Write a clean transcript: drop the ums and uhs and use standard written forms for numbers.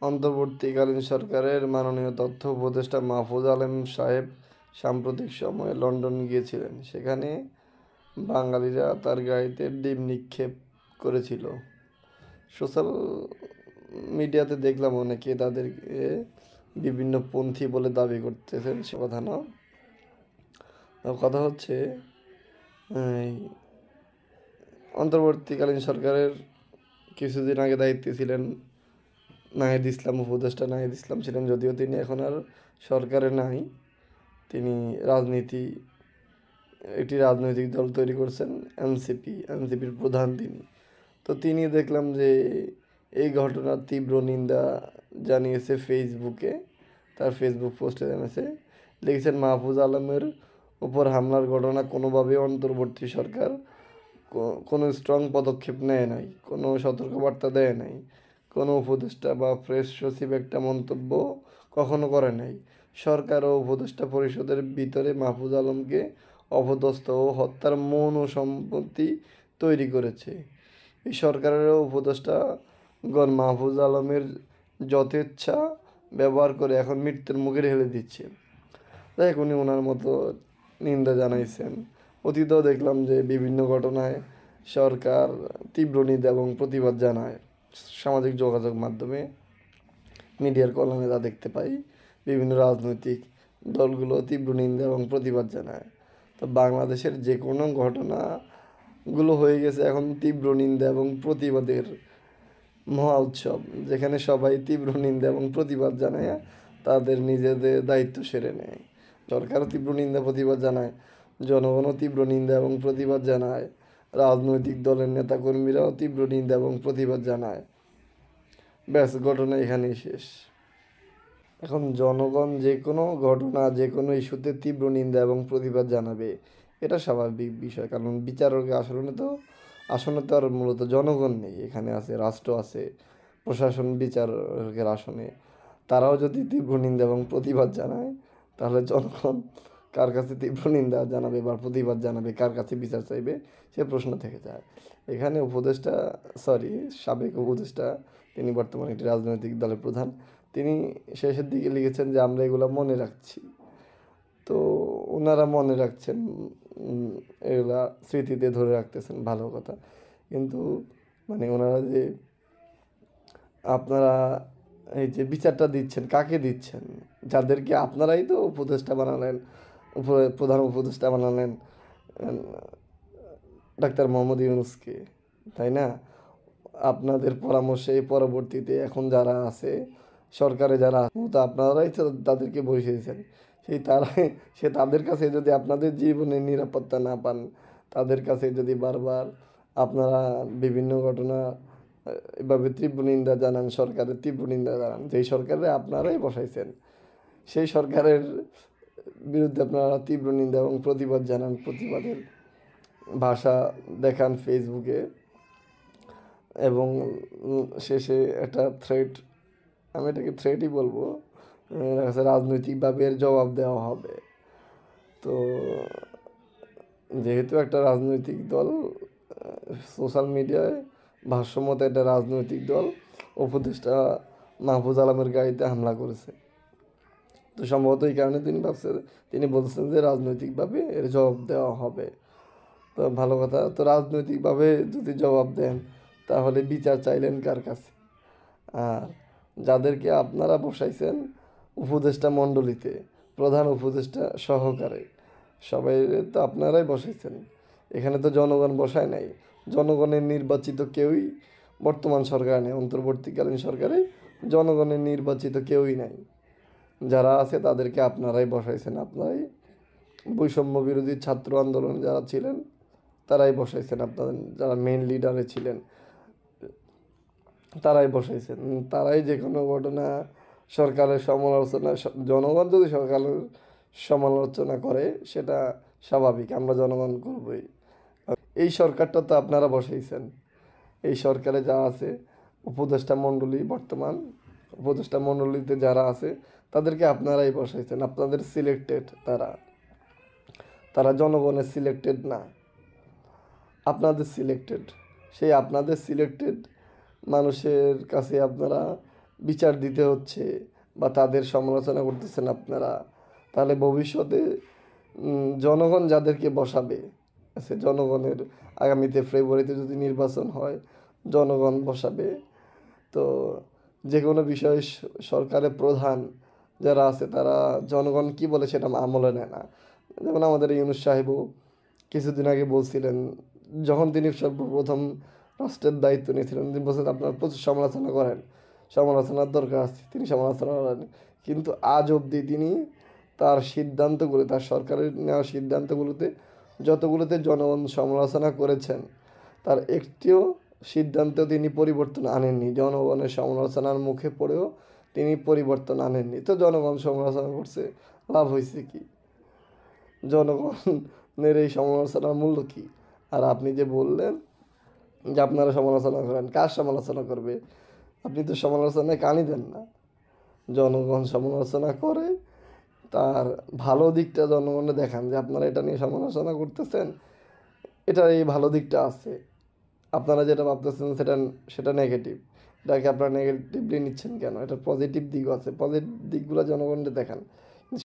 অন্তর্বর্তীকালীন সরকারের মাননীয় তথ্য উপদেষ্টা মাহফুজ আলম সাহেব সাম্প্রতিক সময়ে লন্ডন গিয়েছিলেন। সেখানে বাঙালিরা তার গাড়িতে ডিম নিক্ষেপ করেছিল। সোশ্যাল মিডিয়াতে দেখলাম অনেকে তাদেরকে বিভিন্ন পন্থী বলে দাবি করতেছেন, সে কথা না। কথা হচ্ছে এই অন্তর্বর্তীকালীন সরকারের কিছুদিন আগে দায়িত্বে ছিলেন নাহিদ ইসলাম, উপদেষ্টা নাহিদ ইসলাম ছিলেন, যদিও তিনি এখন আর সরকারে নাই। তিনি একটি রাজনৈতিক দল তৈরি করছেন, এনসিপির প্রধান তিনি। তো তিনি দেখলাম যে এই ঘটনার তীব্র নিন্দা জানিয়েছে ফেসবুকে, তার ফেসবুক পোস্টে জানিয়েছে, লিখেছেন মাহফুজ আলমের উপর হামলার ঘটনা কোনোভাবে অন্তর্বর্তী সরকার কোনো স্ট্রং পদক্ষেপ নেয় নাই, কোনো সতর্কবার্তা দেয় নাই, কোনো উপদেষ্টা বা প্রেস সচিব একটা মন্তব্য কখনো করে নাই। সরকার ও উপদেষ্টা পরিষদের ভিতরে মাহফুজ আলমকে অপদস্থ ও হত্যার মৌন সম্পত্তি তৈরি করেছে। এই সরকারের উপদেষ্টাগণ মাহফুজ আলমের যথেচ্ছা ব্যবহার করে এখন মৃত্যুর মুখে ঠেলে দিচ্ছে। তাই উনি ওনার মতো নিন্দা জানাইছেন। অতীতেও দেখলাম যে বিভিন্ন ঘটনায় সরকার তীব্র নিন্দা এবং প্রতিবাদ জানায়। সামাজিক যোগাযোগ মাধ্যমে মিডিয়ার কলমে তা দেখতে পাই। বিভিন্ন রাজনৈতিক দলগুলো তীব্র নিন্দা এবং প্রতিবাদ জানায়। তো বাংলাদেশের যে কোনো ঘটনাগুলো হয়ে গেছে এখন তীব্র নিন্দা এবং প্রতিবাদের মহা উৎসব, যেখানে সবাই তীব্র নিন্দা এবং প্রতিবাদ জানায় তাদের নিজেদের দায়িত্ব সেরে নেয়। সরকারও তীব্র নিন্দা প্রতিবাদ জানায়, জনগণও তীব্র নিন্দা এবং প্রতিবাদ জানায়, রাজনৈতিক দলের নেতাকর্মীরাও তীব্র নিন্দা এবং প্রতিবাদ জানায়। ব্যাস, ঘটনা এখানেই শেষ। এখন জনগণ যে কোনো ঘটনা, যে কোনো ইস্যুতে তীব্র নিন্দা এবং প্রতিবাদ জানাবে, এটা স্বাভাবিক বিষয়। কারণ বিচারকের আসনে তো আর মূলত জনগণ নেই, এখানে আছে রাষ্ট্র, আছে প্রশাসন বিচারকের আসনে। তারাও যদি তীব্র নিন্দা এবং প্রতিবাদ জানায়, তাহলে জনগণ কার কাছে তীব্র নিন্দা জানাবে বা প্রতিবাদ জানাবে, কার কাছে বিচার চাইবে, সে প্রশ্ন থেকে যায়। এখানে সাবেক উপদেষ্টা, তিনি বর্তমানে একটি রাজনৈতিক দলের প্রধান, তিনি শেষের দিকে লিখেছেন যে আমরা এগুলো মনে রাখছি। তো ওনারা মনে রাখছেন, এগুলা স্মৃতিতে ধরে রাখতেছেন, ভালো কথা। কিন্তু মানে ওনারা যে আপনারা এই যে বিচারটা দিচ্ছেন, কাকে দিচ্ছেন? যাদেরকে আপনারাই তো উপদেষ্টা বানালেন, প্রধান উপদেষ্টা বানালেন ডাক্তার মোহাম্মদ ইউনূসকে, তাই না? আপনাদের পরামর্শে পরবর্তীতে এখন যারা আছে সরকারে, যারা তো আপনারাই তো তাদেরকে বসিয়েছেন। তাদের কাছে যদি আপনাদের জীবনের নিরাপত্তা না পান, তাদের কাছে যদি বারবার আপনারা বিভিন্ন ঘটনা এভাবে তীব্র নিন্দা জানান, সরকারের তীব্র নিন্দা জানান, যেই সরকারে আপনারাই বসাইছেন, সেই সরকারের বিরুদ্ধে আপনারা তীব্র নিন্দা এবং প্রতিবাদ জানান, প্রতিবাদের ভাষা দেখান ফেসবুকে, এবং শেষে একটা থ্রেট, আমি এটাকে থ্রেটই বলবো, রাজনৈতিকভাবে এর জবাব দেওয়া হবে। তো যেহেতু একটা রাজনৈতিক দল সোশ্যাল মিডিয়ায় ভাষ্যমতে একটা রাজনৈতিক দল উপদেষ্টা মাহফুজ আলমের গাড়িতে হামলা করেছে, তো সম্ভবত এই কারণে তিনি বলছেন যে রাজনৈতিকভাবে এর জবাব দেওয়া হবে। তো ভালো কথা। তো রাজনৈতিকভাবে যদি জবাব দেন, তাহলে বিচার চাইলেন কার কাছে? আর যাদেরকে আপনারা বসাইছেন উপদেষ্টা মণ্ডলীতে, প্রধান উপদেষ্টা সহকারে, সবাই তো আপনারাই বসাইছেন। এখানে তো জনগণ বসায় নাই। জনগণের নির্বাচিত কেউই বর্তমান সরকার নেই, অন্তর্বর্তীকালীন সরকারে জনগণের নির্বাচিত কেউই নাই। যারা আছে তাদেরকে আপনারাই বসাইছেন, আপনারাই বৈষম্য বিরোধী ছাত্র আন্দোলনে যারা ছিলেন তারাই বসাইছেন, আপনাদের যারা মেইন লিডারে ছিলেন তারাই বসাইছেন। তারাই যে কোনো ঘটনা সরকারের সমালোচনা, জনগণ যদি সরকারের সমালোচনা করে সেটা স্বাভাবিক, আমরা জনগণ করবই। এই সরকারটা তো আপনারা বসাইছেন। এই সরকারে যা আছে উপদেষ্টা মণ্ডলী, বর্তমান উপদেষ্টা মণ্ডলীতে যারা আছে তাদেরকে আপনারাই বসাইছেন, আপনাদের সিলেক্টেড তারা জনগণের সিলেক্টেড না, আপনাদের সিলেক্টেড। সেই আপনাদের সিলেক্টেড মানুষের কাছে আপনারা বিচার দিতে হচ্ছে বা তাদের সমালোচনা করতেছেন আপনারা, তাহলে ভবিষ্যতে জনগণ যাদেরকে বসাবে, আছে জনগণের, আগামীতে ফেব্রুয়ারিতে যদি নির্বাচন হয় জনগণ বসাবে, তো যে কোনো বিষয়ে সরকারের প্রধান যারা আছে তারা জনগণ কি বলে সেটা আমলে নেয় না। যেমন আমাদের ইউনূস সাহেবও কিছুদিন আগে বলছিলেন, যখন তিনি সর্বপ্রথম রাষ্ট্রের দায়িত্ব নিয়েছিলেন, তিনি বলছেন আপনারা প্রচুর সমালোচনা করেন, সমালোচনার দরকার আছে, তিনি সমালোচনা করেন, কিন্তু আজ অবধি তিনি তার সিদ্ধান্তগুলো, তার সরকারের নেওয়া সিদ্ধান্তগুলোতে যতগুলোতে জনগণ সমালোচনা করেছেন তার একটিও সিদ্ধান্ত তিনি পরিবর্তন আনেননি। জনগণের সমালোচনার মুখে পড়েও তিনি পরিবর্তন আনেননি। তো জনগণ সমালোচনা করছে, লাভ হয়েছে কি? জনগণের এই সমালোচনার মূল্য কি? আর আপনি যে বললেন যে আপনারা সমালোচনা করেন, কার সমালোচনা করবে? আপনি তো সমালোচনায় কানই দেন না। জনগণ সমালোচনা করে, তার ভালো দিকটা জনগণে দেখান যে আপনারা এটা নিয়ে সমালোচনা করতেছেন, এটার এই ভালো দিকটা আছে, আপনারা যেটা ভাবতেছেন সেটা সেটা নেগেটিভ, এটাকে আপনারা নেগেটিভলি নিচ্ছেন কেন? এটার পজিটিভ দিকও আছে, পজিটিভ দিকগুলো জনগণকে দেখান।